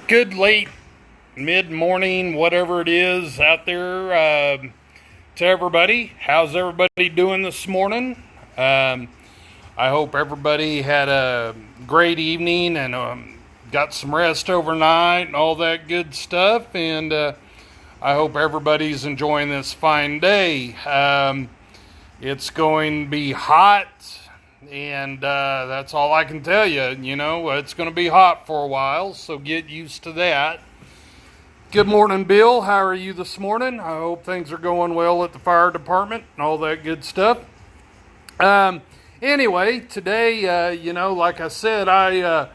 Good late mid-morning, whatever it is out there, to everybody. How's everybody doing this morning? I hope everybody had a great evening and got some rest overnight and all that good stuff. And I hope everybody's enjoying this fine day. It's going to be hot. And that's all I can tell you. You know, it's going to be hot for a while, so get used to that. Good morning, Bill. How are you this morning? I hope things are going well at the fire department and all that good stuff. Anyway, today, like I said, I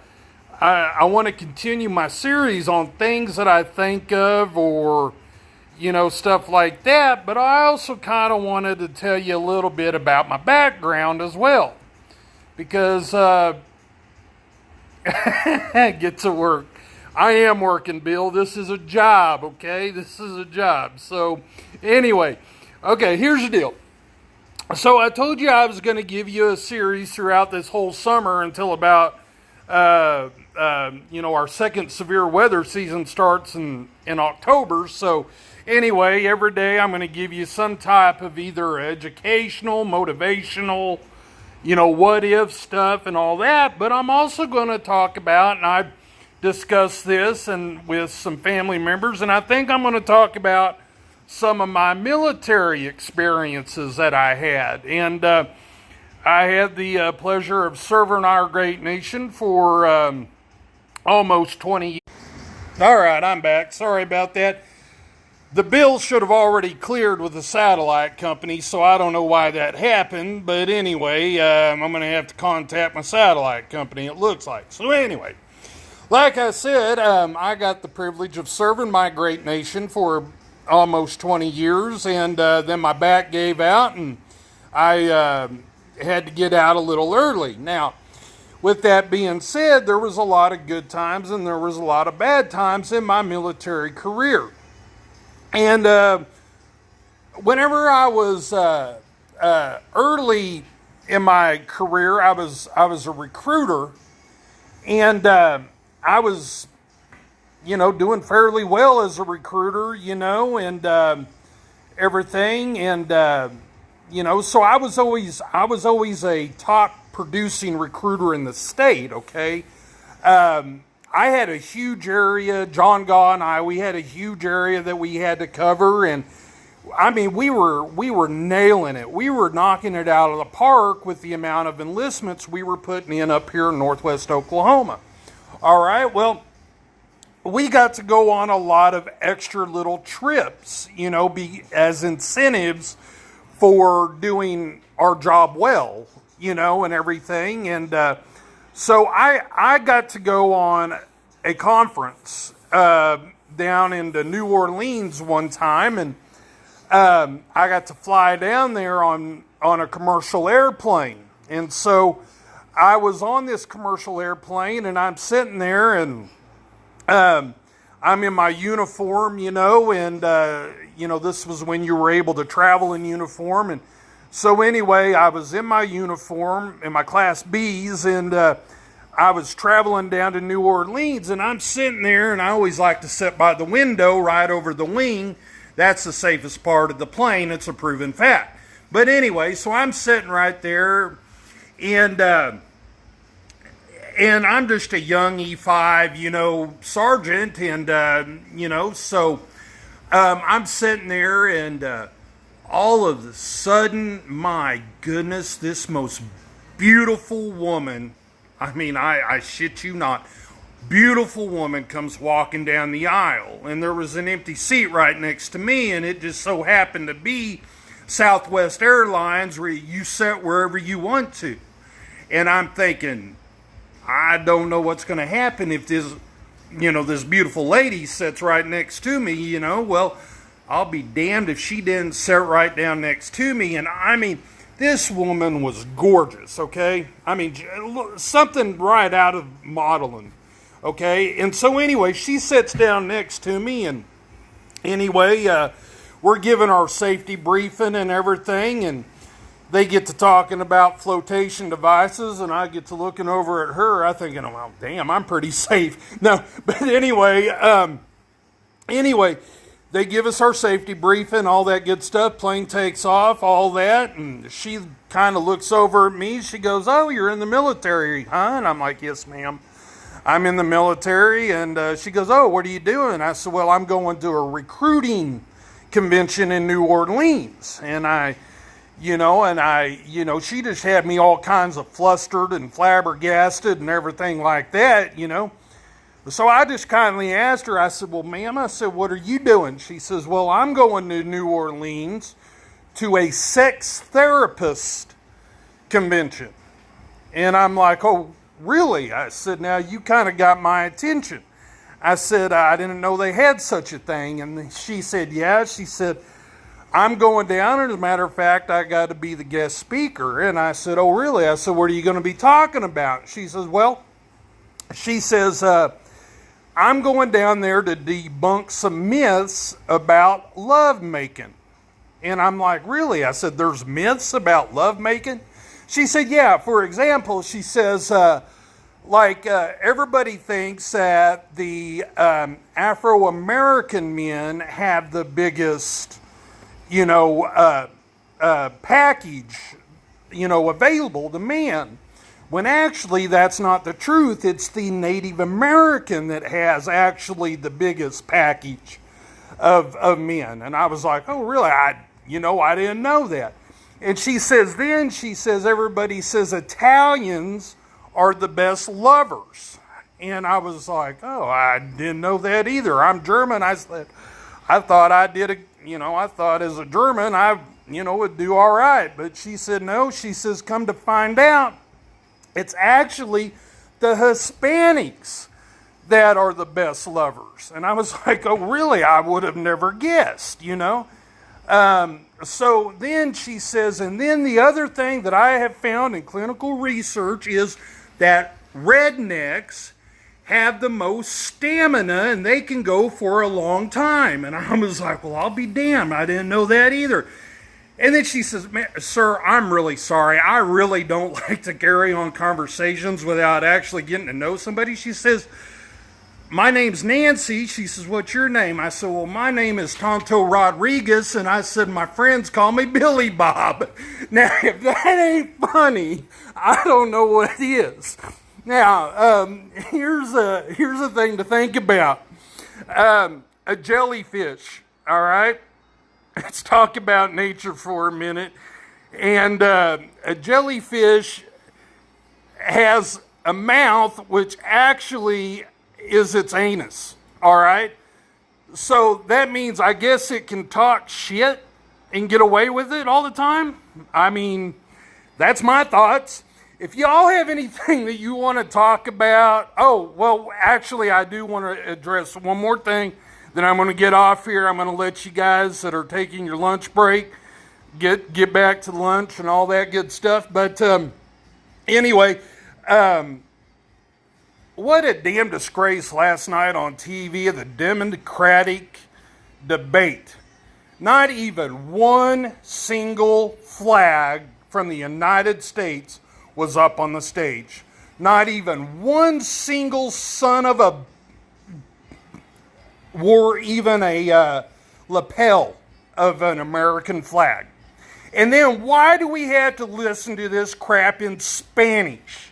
want to continue my series on things that I think of or, stuff like that. But I also kind of wanted to tell you a little bit about my background as well. Because, get to work. I am working, Bill. This is a job, okay? This is a job. So, anyway, okay, here's the deal. So, I told you I was going to give you a series throughout this whole summer until about, our second severe weather season starts in October. So, anyway, every day I'm going to give you some type of either educational, motivational, what if stuff and all that. But I'm also going to talk about, and I've discussed this and with some family members, and I think I'm going to talk about some of my military experiences that I had. And I had the pleasure of serving our great nation for almost 20 years. All right, I'm back. Sorry about that. The bill should have already cleared with the satellite company, so I don't know why that happened. But anyway, I'm going to have to contact my satellite company, it looks like. So anyway, like I said, I got the privilege of serving my great nation for almost 20 years. And then my back gave out, and I had to get out a little early. Now, with that being said, there was a lot of good times and there was a lot of bad times in my military career. And whenever I was early in my career, I was a recruiter, and I was, doing fairly well as a recruiter, and everything, and so I was always a top producing recruiter in the state. Okay. I had a huge area, John Gaw and we had a huge area that we had to cover, and I mean, we were nailing it. We were knocking it out of the park with the amount of enlistments we were putting in up here in northwest Oklahoma. All right, well, we got to go on a lot of extra little trips, as incentives for doing our job well, and everything, and so I got to go on a conference down into New Orleans one time, and I got to fly down there on a commercial airplane. And so I was on this commercial airplane, and I'm sitting there, and I'm in my uniform, and this was when you were able to travel in uniform. And so anyway, I was in my uniform, in my Class Bs, and I was traveling down to New Orleans, and I'm sitting there, and I always like to sit by the window right over the wing. That's the safest part of the plane. It's a proven fact. But anyway, so I'm sitting right there, and I'm just a young E5, sergeant, and, so I'm sitting there, and all of a sudden, my goodness, this most beautiful woman, I mean, I shit you not, beautiful woman comes walking down the aisle, and there was an empty seat right next to me, and it just so happened to be Southwest Airlines, where you sit wherever you want to. And I'm thinking, I don't know what's going to happen if this beautiful lady sits right next to me, well, I'll be damned if she didn't sit right down next to me. And I mean, this woman was gorgeous, okay? I mean, something right out of modeling, okay? And so anyway, she sits down next to me, and anyway, we're giving our safety briefing and everything, and they get to talking about flotation devices, and I get to looking over at her. I thinking, well, damn, I'm pretty safe. No, but anyway, they give us our safety briefing, all that good stuff. Plane takes off, all that, and she kind of looks over at me. She goes, "Oh, you're in the military, huh?" And I'm like, "Yes, ma'am. I'm in the military." And she goes, "Oh, what are you doing?" I said, "Well, I'm going to a recruiting convention in New Orleans." And she just had me all kinds of flustered and flabbergasted and everything like that, So I just kindly asked her, I said, "Well, ma'am," I said, "what are you doing?" She says, "Well, I'm going to New Orleans to a sex therapist convention." And I'm like, "Oh, really?" I said, "Now, you kind of got my attention." I said, "I didn't know they had such a thing." And she said, "Yeah." She said, "I'm going down, and as a matter of fact, I got to be the guest speaker." And I said, "Oh, really?" I said, "What are you going to be talking about?" She says, "I'm going down there to debunk some myths about love making." And I'm like, "Really?" I said, "There's myths about love making?" She said, "Yeah, for example," she says, everybody thinks that the Afro-American men have the biggest, package, available to men. When actually that's not the truth. It's the Native American that has actually the biggest package of men." And I was like, "Oh, really? I didn't know that." And she says, everybody says Italians are the best lovers. And I was like, "Oh, I didn't know that either. I'm German." I said, I thought as a German, I would do all right. But she said, no. She says, come to find out, it's actually the Hispanics that are the best lovers. And I was like, "Oh, really? I would have never guessed, So then she says, and then the other thing that I have found in clinical research is that rednecks have the most stamina and they can go for a long time." And I was like, "Well, I'll be damned. I didn't know that either." And then she says, "Sir, I'm really sorry. I really don't like to carry on conversations without actually getting to know somebody." She says, "My name's Nancy." She says, "What's your name?" I said, "Well, my name is Tonto Rodriguez." And I said, "My friends call me Billy Bob." Now, if that ain't funny, I don't know what is. Now, here's a thing to think about. A jellyfish, all right? Let's talk about nature for a minute. And a jellyfish has a mouth which actually is its anus, all right? So that means I guess it can talk shit and get away with it all the time. I mean, that's my thoughts. If y'all have anything that you want to talk about, actually I do want to address one more thing. Then I'm going to get off here. I'm going to let you guys that are taking your lunch break get back to lunch and all that good stuff. But anyway, what a damn disgrace last night on TV of the Democratic debate. Not even one single flag from the United States was up on the stage. Not even one single son of a wore even a lapel of an American flag. And then why do we have to listen to this crap in Spanish?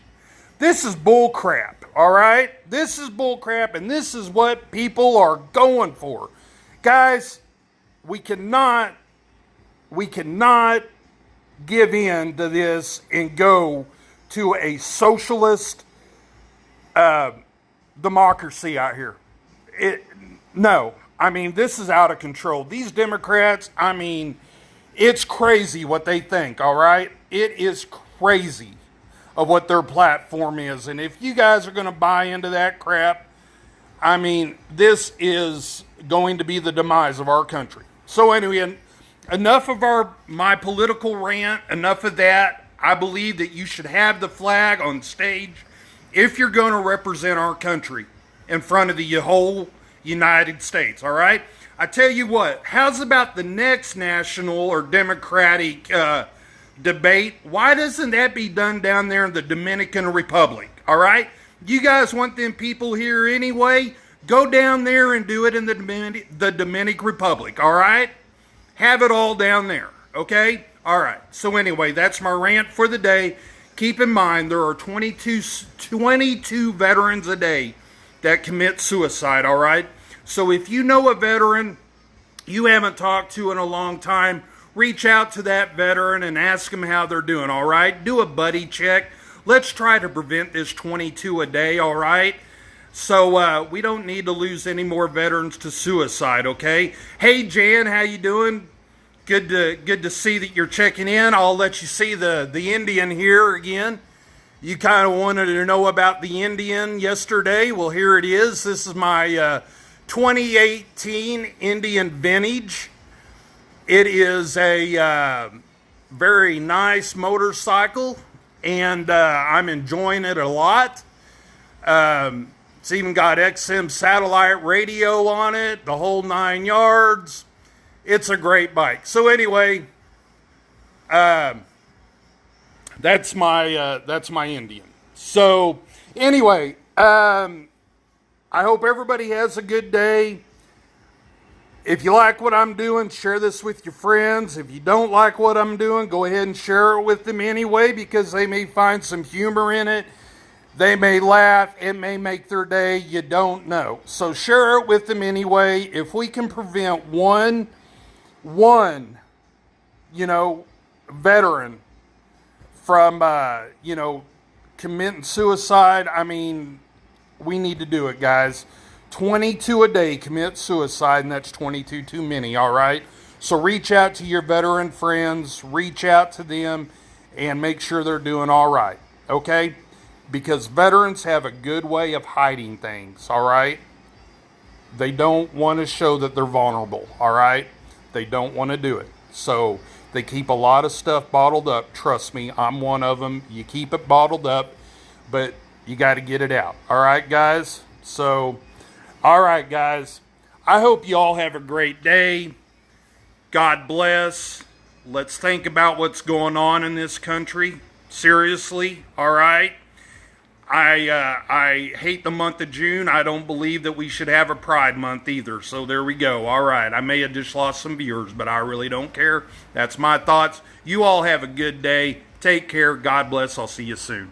This is bull crap, all right? This is bull crap, and this is what people are going for. Guys, we cannot give in to this and go to a socialist democracy out here. No, I mean, this is out of control. These Democrats, I mean, it's crazy what they think, all right? It is crazy of what their platform is. And if you guys are going to buy into that crap, I mean, this is going to be the demise of our country. So anyway, enough of my political rant, enough of that. I believe that you should have the flag on stage if you're going to represent our country in front of the whole United States, all right? I tell you what, how's about the next national or Democratic debate, why doesn't that be done down there in the Dominican Republic? All right? You guys want them people here anyway? Go down there and do it in the Dominican Republic, all right? Have it all down there, okay? All right. So anyway, that's my rant for the day. Keep in mind, there are 22 veterans a day that commit suicide, all right? So if you know a veteran you haven't talked to in a long time, reach out to that veteran and ask them how they're doing, all right? Do a buddy check. Let's try to prevent this 22 a day, all right? So we don't need to lose any more veterans to suicide, okay? Hey, Jan, how you doing? Good to see that you're checking in. I'll let you see the Indian here again. You kind of wanted to know about the Indian yesterday. Well, here it is. This is my 2018 Indian Vintage. It is a very nice motorcycle, and I'm enjoying it a lot. It's even got XM satellite radio on it, the whole 9 yards. It's a great bike. So anyway, that's my Indian. So anyway, I hope everybody has a good day. If you like what I'm doing, share this with your friends. If you don't like what I'm doing, go ahead and share it with them anyway, because they may find some humor in it. They may laugh. It may make their day. You don't know. So share it with them anyway. If we can prevent one, veteran from, committing suicide, I mean, we need to do it, guys. 22 a day commit suicide, and that's 22 too many, all right? So reach out to your veteran friends, reach out to them, and make sure they're doing all right, okay? Because veterans have a good way of hiding things, all right? They don't want to show that they're vulnerable, all right? They don't want to do it. So they keep a lot of stuff bottled up. Trust me, I'm one of them. You keep it bottled up, but you got to get it out. All right, guys? So, all right, guys. I hope you all have a great day. God bless. Let's think about what's going on in this country. Seriously, all right? I hate the month of June. I don't believe that we should have a Pride Month either. So there we go. All right. I may have just lost some viewers, but I really don't care. That's my thoughts. You all have a good day. Take care. God bless. I'll see you soon.